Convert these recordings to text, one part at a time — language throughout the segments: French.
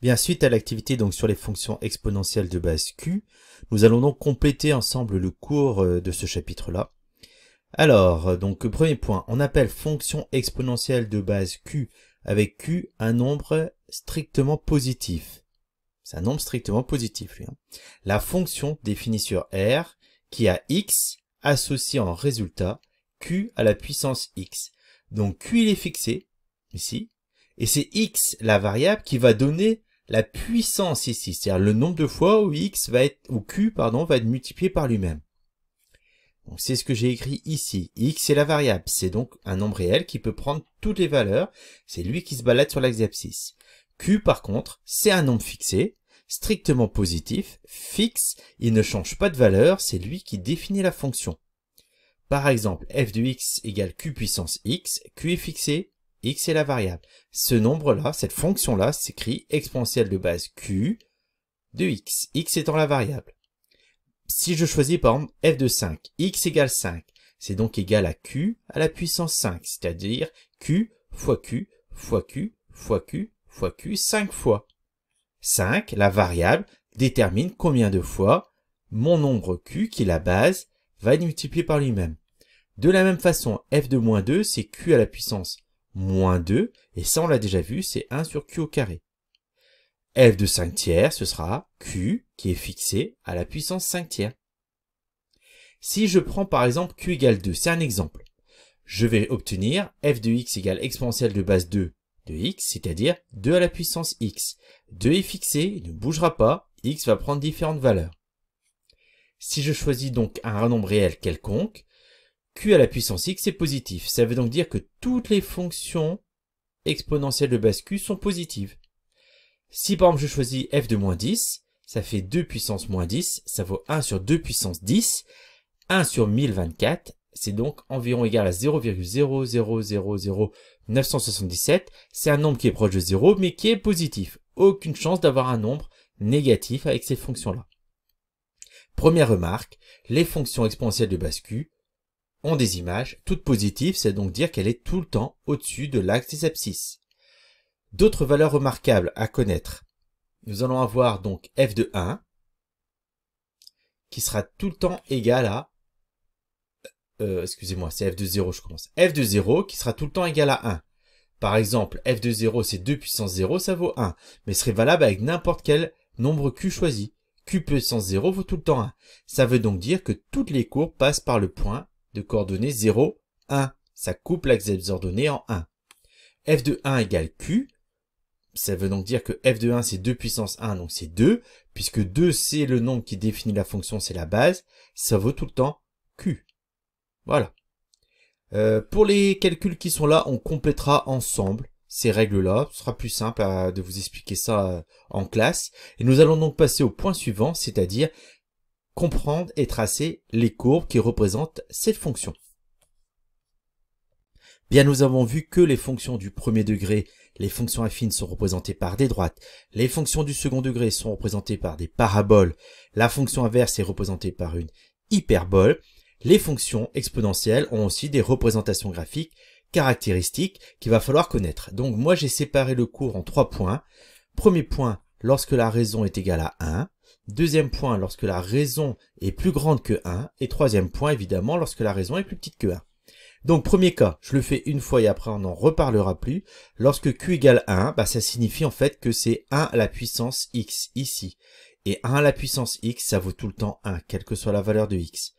Bien, suite à l'activité donc sur les fonctions exponentielles de base Q, nous allons donc compléter ensemble le cours de ce chapitre-là. Alors, donc premier point, on appelle fonction exponentielle de base Q avec Q un nombre strictement positif. C'est un nombre strictement positif, lui. La fonction définie sur R qui a x associé en résultat Q à la puissance x. Donc Q il est fixé, ici, et c'est x, la variable, qui va donner la puissance ici, c'est-à-dire le nombre de fois où Q va être multiplié par lui-même. Donc c'est ce que j'ai écrit ici. X c'est la variable, c'est donc un nombre réel qui peut prendre toutes les valeurs. C'est lui qui se balade sur l'axe abscisse. Q par contre, c'est un nombre fixé, strictement positif, fixe, il ne change pas de valeur, c'est lui qui définit la fonction. Par exemple, f de x égale q puissance x, q est fixé, x est la variable. Ce nombre-là, cette fonction-là, s'écrit exponentielle de base q de x, x étant la variable. Si je choisis par exemple f de 5, x égale 5, c'est donc égal à q à la puissance 5, c'est-à-dire q fois q fois q fois q fois q 5 fois. 5, la variable, détermine combien de fois mon nombre q, qui est la base, va être multiplié par lui-même. De la même façon, f de moins 2, c'est q à la puissance moins 2, et ça on l'a déjà vu, c'est 1 sur q au carré. F de 5 tiers, ce sera q qui est fixé à la puissance 5 tiers. Si je prends par exemple q égale 2, c'est un exemple. Je vais obtenir f de x égale exponentielle de base 2 de x, c'est-à-dire 2 à la puissance x. 2 est fixé, il ne bougera pas, x va prendre différentes valeurs. Si je choisis donc un nombre réel quelconque, q à la puissance x est positif. Ça veut donc dire que toutes les fonctions exponentielles de base q sont positives. Si par exemple je choisis f de moins 10, ça fait 2 puissance moins 10, ça vaut 1 sur 2 puissance 10, 1 sur 1024, c'est donc environ égal à 0,0000977, c'est un nombre qui est proche de 0 mais qui est positif. Aucune chance d'avoir un nombre négatif avec ces fonctions-là. Première remarque, les fonctions exponentielles de base q ont des images toutes positives, c'est donc dire qu'elle est tout le temps au-dessus de l'axe des abscisses. D'autres valeurs remarquables à connaître. Nous allons avoir donc f de 1 qui sera tout le temps égal à excusez-moi, c'est f de 0, je commence. F de 0 qui sera tout le temps égal à 1. Par exemple, f de 0 c'est 2 puissance 0, ça vaut 1. Mais serait valable avec n'importe quel nombre q choisi. Q puissance 0 vaut tout le temps 1. Ça veut donc dire que toutes les courbes passent par le point de coordonnées 0, 1. Ça coupe l'axe des ordonnées en 1. F de 1 égale q. Ça veut donc dire que f de 1 c'est 2 puissance 1, donc c'est 2. Puisque 2 c'est le nombre qui définit la fonction, c'est la base. Ça vaut tout le temps q. Voilà. Pour les calculs qui sont là, on complétera ensemble ces règles-là. Ce sera plus simple de vous expliquer ça en classe. Et nous allons donc passer au point suivant, c'est-à-dire comprendre et tracer les courbes qui représentent cette fonction. Bien, nous avons vu que les fonctions du premier degré, les fonctions affines sont représentées par des droites. Les fonctions du second degré sont représentées par des paraboles. La fonction inverse est représentée par une hyperbole. Les fonctions exponentielles ont aussi des représentations graphiques caractéristiques qu'il va falloir connaître. Donc moi j'ai séparé le cours en 3 points. Premier point, lorsque la raison est égale à 1. Deuxième point, lorsque la raison est plus grande que 1. Et troisième point, évidemment, lorsque la raison est plus petite que 1. Donc premier cas, je le fais une fois et après on n'en reparlera plus. Lorsque q égale 1, ça signifie en fait que c'est 1 à la puissance x ici. Et 1 à la puissance x, ça vaut tout le temps 1, quelle que soit la valeur de x.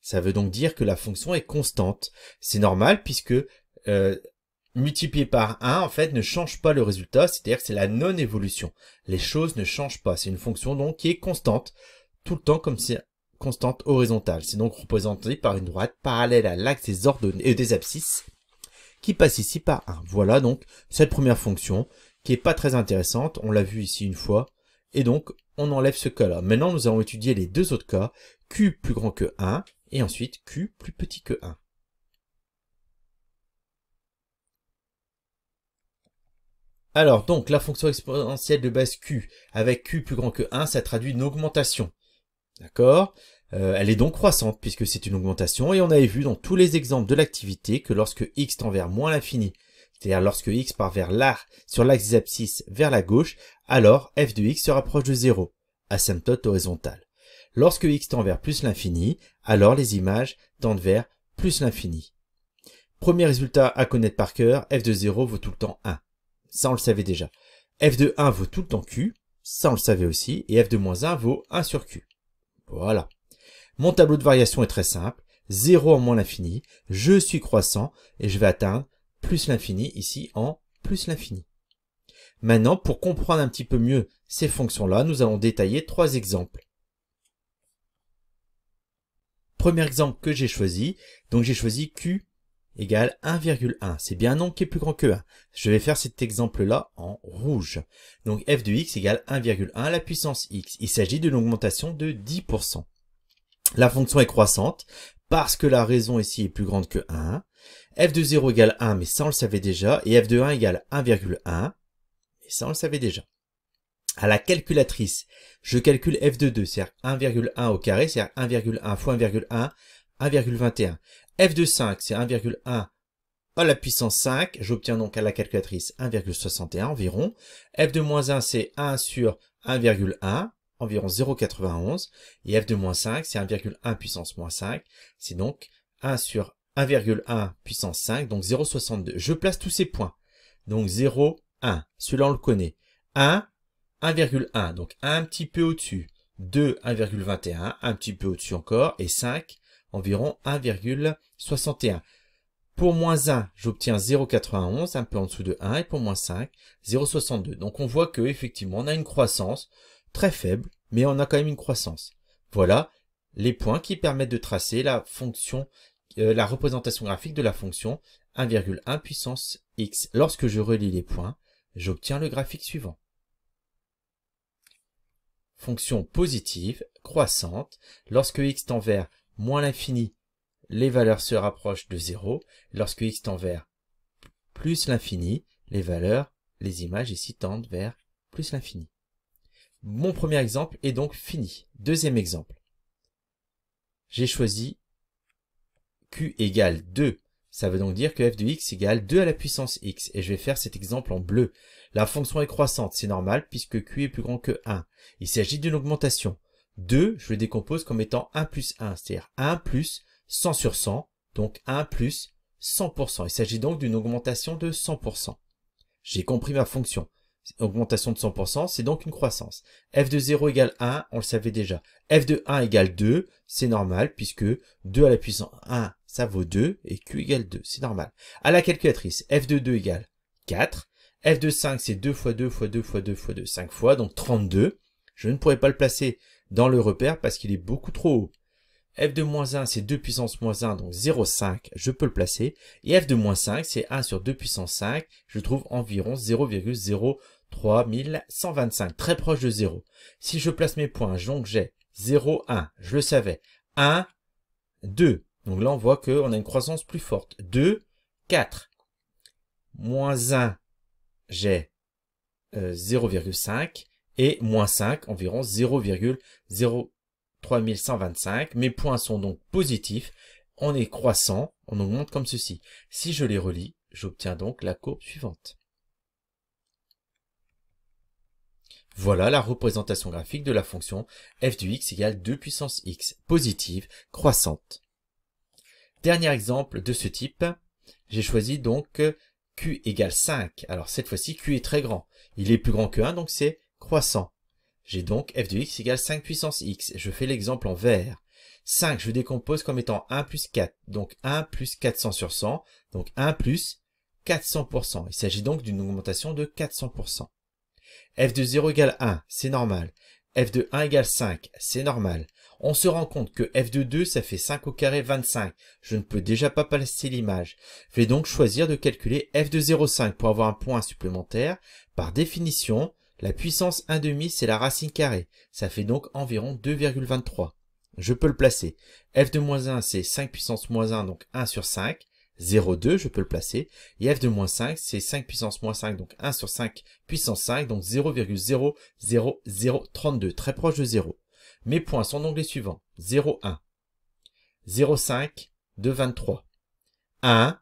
Ça veut donc dire que la fonction est constante. C'est normal puisque multiplié par 1, en fait, ne change pas le résultat, c'est-à-dire que c'est la non-évolution. Les choses ne changent pas. C'est une fonction donc qui est constante, tout le temps comme c'est constante horizontale. C'est donc représenté par une droite parallèle à l'axe des ordonnées et des abscisses qui passe ici par 1. Voilà donc cette première fonction qui est pas très intéressante. On l'a vu ici une fois. Et donc, on enlève ce cas-là. Maintenant, nous allons étudier les deux autres cas. Q plus grand que 1 et ensuite Q plus petit que 1. Alors, donc, la fonction exponentielle de base Q avec Q plus grand que 1, ça traduit une augmentation. D'accord ? Elle est donc croissante puisque c'est une augmentation et on avait vu dans tous les exemples de l'activité que lorsque x tend vers moins l'infini, c'est-à-dire lorsque x part sur l'axe des abscisses vers la gauche, alors f de x se rapproche de 0, asymptote horizontale. Lorsque x tend vers plus l'infini, alors les images tendent vers plus l'infini. Premier résultat à connaître par cœur, f de 0 vaut tout le temps 1. Ça, on le savait déjà. F de 1 vaut tout le temps q, ça, on le savait aussi, et f de moins 1 vaut 1 sur q. Voilà. Mon tableau de variation est très simple. 0 en moins l'infini, je suis croissant, et je vais atteindre plus l'infini ici en plus l'infini. Maintenant, pour comprendre un petit peu mieux ces fonctions-là, nous allons détailler 3 exemples. Premier exemple que j'ai choisi, donc j'ai choisi q égale 1,1. C'est bien un nombre qui est plus grand que 1. Je vais faire cet exemple-là en rouge. Donc f de x égale 1,1 à la puissance x. Il s'agit d'une augmentation de 10%. La fonction est croissante parce que la raison ici est plus grande que 1. F de 0 égale 1, mais ça on le savait déjà. Et f de 1 égale 1,1. Et ça on le savait déjà. À la calculatrice, je calcule f de 2, c'est-à-dire 1,1 au carré, c'est-à-dire 1,1 fois 1,1, 1,21. f de 5, c'est 1,1 à la puissance 5. J'obtiens donc à la calculatrice 1,61 environ. f de moins 1, c'est 1 sur 1,1, environ 0,91. Et f de moins 5, c'est 1,1 puissance moins 5. C'est donc 1 sur 1,1 puissance 5, donc 0,62. Je place tous ces points. Donc 0, 1, celui-là on le connaît. 1, 1,1, donc un petit peu au-dessus. 2, 1,21, un petit peu au-dessus encore. Et 5, environ 1,61. Pour moins 1, j'obtiens 0,91, un peu en dessous de 1. Et pour moins 5, 0,62. Donc on voit que effectivement on a une croissance très faible, mais on a quand même une croissance. Voilà les points qui permettent de tracer la fonction, la représentation graphique de la fonction 1,1 puissance x. Lorsque je relie les points, j'obtiens le graphique suivant. Fonction positive, croissante, lorsque x tend vers moins l'infini, les valeurs se rapprochent de 0. Lorsque x tend vers plus l'infini, les images ici tendent vers plus l'infini. Mon premier exemple est donc fini. Deuxième exemple. J'ai choisi q égale 2. Ça veut donc dire que f de x égale 2 à la puissance x. Et je vais faire cet exemple en bleu. La fonction est croissante, c'est normal puisque q est plus grand que 1. Il s'agit d'une augmentation. 2, je le décompose comme étant 1 plus 1, c'est-à-dire 1 plus 100 sur 100, donc 1 plus 100%. Il s'agit donc d'une augmentation de 100%. J'ai compris ma fonction. Augmentation de 100%, c'est donc une croissance. f de 0 égale 1, on le savait déjà. f de 1 égale 2, c'est normal puisque 2 à la puissance 1, ça vaut 2 et q égale 2, c'est normal. À la calculatrice, f de 2 égale 4. f de 5, c'est 2 fois 2 fois 2 fois 2 fois 2, 5 fois, donc 32. Je ne pourrais pas le placer dans le repère parce qu'il est beaucoup trop haut. f de moins 1, c'est 2 puissance moins 1, donc 0,5, je peux le placer. Et f de moins 5, c'est 1 sur 2 puissance 5, je trouve environ 0,03125, très proche de 0. Si je place mes points, donc j'ai 0, 1, je le savais, 1, 2. Donc là, on voit qu'on a une croissance plus forte. 2, 4. Moins 1, j'ai 0,5. Et moins 5, environ 0,03125. Mes points sont donc positifs. On est croissant, on augmente comme ceci. Si je les relie, j'obtiens donc la courbe suivante. Voilà la représentation graphique de la fonction f de x égale 2 puissance x, positive, croissante. Dernier exemple de ce type, j'ai choisi donc q égale 5. Alors cette fois-ci, q est très grand. Il est plus grand que 1, donc c'est croissant. J'ai donc f de x égale 5 puissance x. Je fais l'exemple en vert. 5, je décompose comme étant 1 plus 4. Donc 1 plus 400 sur 100. Donc 1 plus 400%. Il s'agit donc d'une augmentation de 400%. f de 0 égale 1, c'est normal. f de 1 égale 5, c'est normal. On se rend compte que f de 2, ça fait 5 au carré 25. Je ne peux déjà pas placer l'image. Je vais donc choisir de calculer f de 0,5 pour avoir un point supplémentaire. Par définition, la puissance 1/2, c'est la racine carrée. Ça fait donc environ 2,23. Je peux le placer. f de moins 1, c'est 5 puissance moins 1, donc 1 sur 5. 0,2, je peux le placer. Et f de moins 5, c'est 5 puissance moins 5, donc 1 sur 5 puissance 5, donc 0,00032, très proche de 0. Mes points sont donc les suivants. 0,1, 0,5, 2,23. 1,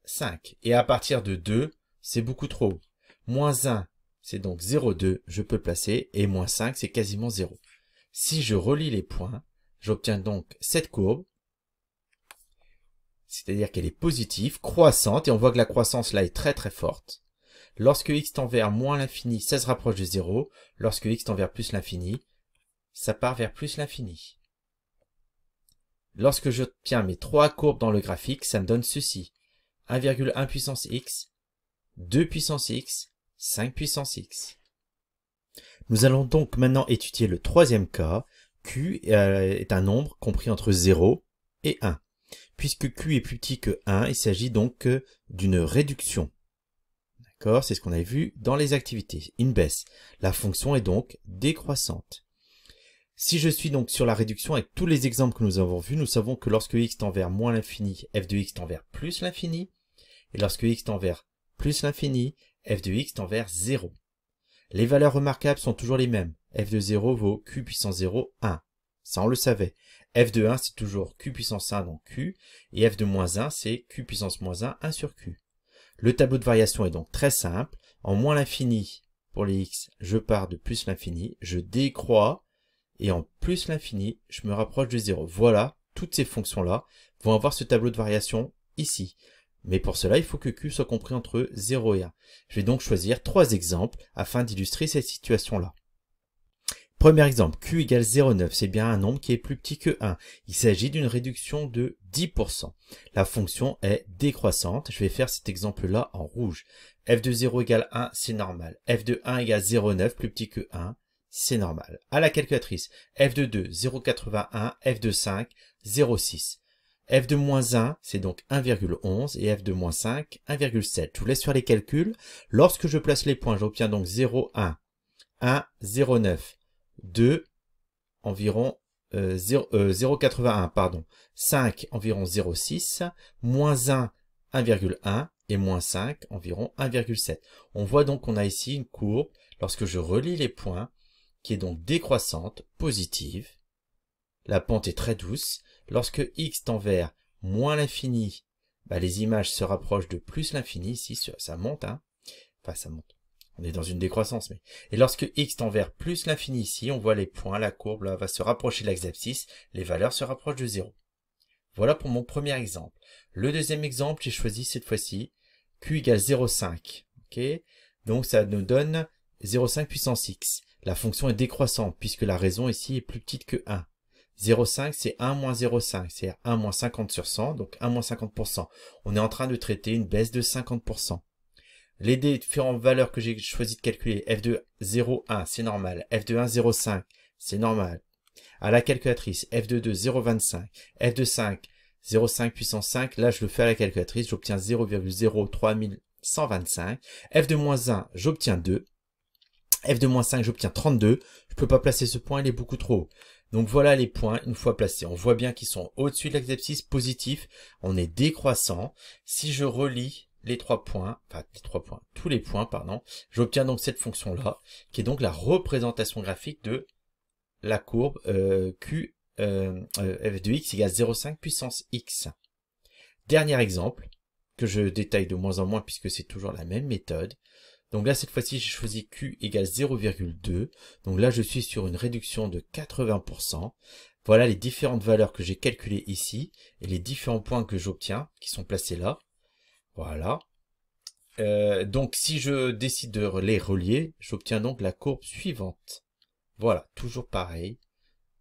5. Et à partir de 2, c'est beaucoup trop haut. Moins 1, c'est donc 0,2, je peux le placer, et moins 5, c'est quasiment 0. Si je relie les points, j'obtiens donc cette courbe, c'est-à-dire qu'elle est positive, croissante, et on voit que la croissance là est très très forte. Lorsque x tend vers moins l'infini, ça se rapproche de 0. Lorsque x tend vers plus l'infini, ça part vers plus l'infini. Lorsque j'obtiens mes trois courbes dans le graphique, ça me donne ceci. 1,1 puissance x, 2 puissance x, 5 puissance x. Nous allons donc maintenant étudier le troisième cas. Q est un nombre compris entre 0 et 1. Puisque Q est plus petit que 1, il s'agit donc d'une réduction. D'accord, c'est ce qu'on avait vu dans les activités. Une baisse. La fonction est donc décroissante. Si je suis donc sur la réduction avec tous les exemples que nous avons vus, nous savons que lorsque x tend vers moins l'infini, f de x tend vers plus l'infini. Et lorsque x tend vers plus l'infini, f de x tend vers 0. Les valeurs remarquables sont toujours les mêmes. f de 0 vaut q puissance 0, 1. Ça, on le savait. f de 1, c'est toujours q puissance 1 dans q. Et f de moins 1, c'est q puissance moins 1, 1 sur q. Le tableau de variation est donc très simple. En moins l'infini, pour les x, je pars de plus l'infini, je décroît, et en plus l'infini, je me rapproche de 0. Voilà, toutes ces fonctions-là vont avoir ce tableau de variation ici. Mais pour cela, il faut que q soit compris entre 0 et 1. Je vais donc choisir trois exemples afin d'illustrer cette situation-là. Premier exemple, q égale 0,9, c'est bien un nombre qui est plus petit que 1. Il s'agit d'une réduction de 10%. La fonction est décroissante. Je vais faire cet exemple-là en rouge. f de 0 égale 1, c'est normal. f de 1 égale 0,9, plus petit que 1, c'est normal. À la calculatrice, f de 2, 0,81, f de 5, 0,6. f de moins 1, c'est donc 1,11 et f de moins 5, 1,7. Je vous laisse faire les calculs. Lorsque je place les points, j'obtiens donc 0,1, 1, 0,9. 2, environ 0,81, pardon, 5, environ 0,6, moins 1, 1,1, et moins 5, environ 1,7. On voit donc qu'on a ici une courbe, lorsque je relie les points, qui est donc décroissante, positive. La pente est très douce. Lorsque x tend vers moins l'infini, les images se rapprochent de plus l'infini, ici, ça monte, hein. Enfin, ça monte. On est dans une décroissance, mais... Et lorsque x tend vers plus l'infini ici, on voit les points, la courbe là va se rapprocher de l'axe-abscisse, les valeurs se rapprochent de 0. Voilà pour mon premier exemple. Le deuxième exemple, j'ai choisi cette fois-ci q égale 0,5. Ok, donc ça nous donne 0,5 puissance x. La fonction est décroissante puisque la raison ici est plus petite que 1. 0,5 c'est 1 moins 0,5, c'est 1 moins 50 sur 100, donc 1 moins 50%. On est en train de traiter une baisse de 50%. Les différentes valeurs que j'ai choisi de calculer, f de 0, 1, c'est normal. F de 1, 0,5, c'est normal. À la calculatrice, f de 2, 0,25. F de 5, 0,5 puissance 5. Là, je le fais à la calculatrice, j'obtiens 0,03125. F de moins 1, j'obtiens 2. F de moins 5, j'obtiens 32. Je ne peux pas placer ce point, il est beaucoup trop haut. Donc voilà les points une fois placés. On voit bien qu'ils sont au-dessus de l'axe-abscisse, positif. On est décroissant. Si je relie les tous les points, pardon, j'obtiens donc cette fonction-là, qui est donc la représentation graphique de la courbe Q f de x égale 0,5 puissance x. Dernier exemple, que je détaille de moins en moins puisque c'est toujours la même méthode. Donc là, cette fois-ci, j'ai choisi Q égale 0,2. Donc là, je suis sur une réduction de 80%. Voilà les différentes valeurs que j'ai calculées ici et les différents points que j'obtiens qui sont placés là. Voilà. Donc si je décide de les relier, j'obtiens donc la courbe suivante. Voilà, toujours pareil.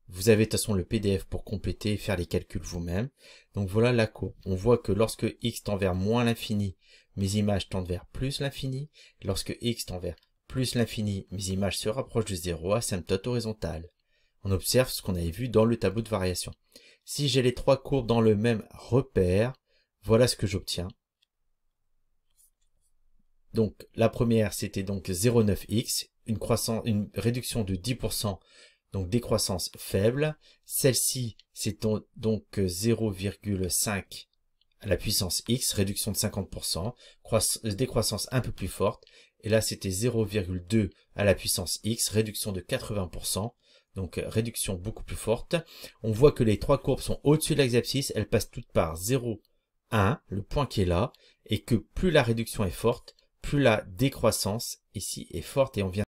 Vous avez de toute façon le PDF pour compléter et faire les calculs vous-même. Donc voilà la courbe. On voit que lorsque x tend vers moins l'infini, mes images tendent vers plus l'infini. Lorsque x tend vers plus l'infini, mes images se rapprochent de 0, asymptote horizontale. On observe ce qu'on avait vu dans le tableau de variation. Si j'ai les trois courbes dans le même repère, voilà ce que j'obtiens. Donc la première c'était donc 0,9x, une réduction de 10%, donc décroissance faible. Celle-ci c'est donc 0,5 à la puissance x, réduction de 50%, décroissance un peu plus forte. Et là c'était 0,2 à la puissance x, réduction de 80%, donc réduction beaucoup plus forte. On voit que les trois courbes sont au-dessus de l'axe-abscisse, elles passent toutes par 0, 1, le point qui est là, et que plus la réduction est forte, plus la décroissance ici est forte et on vient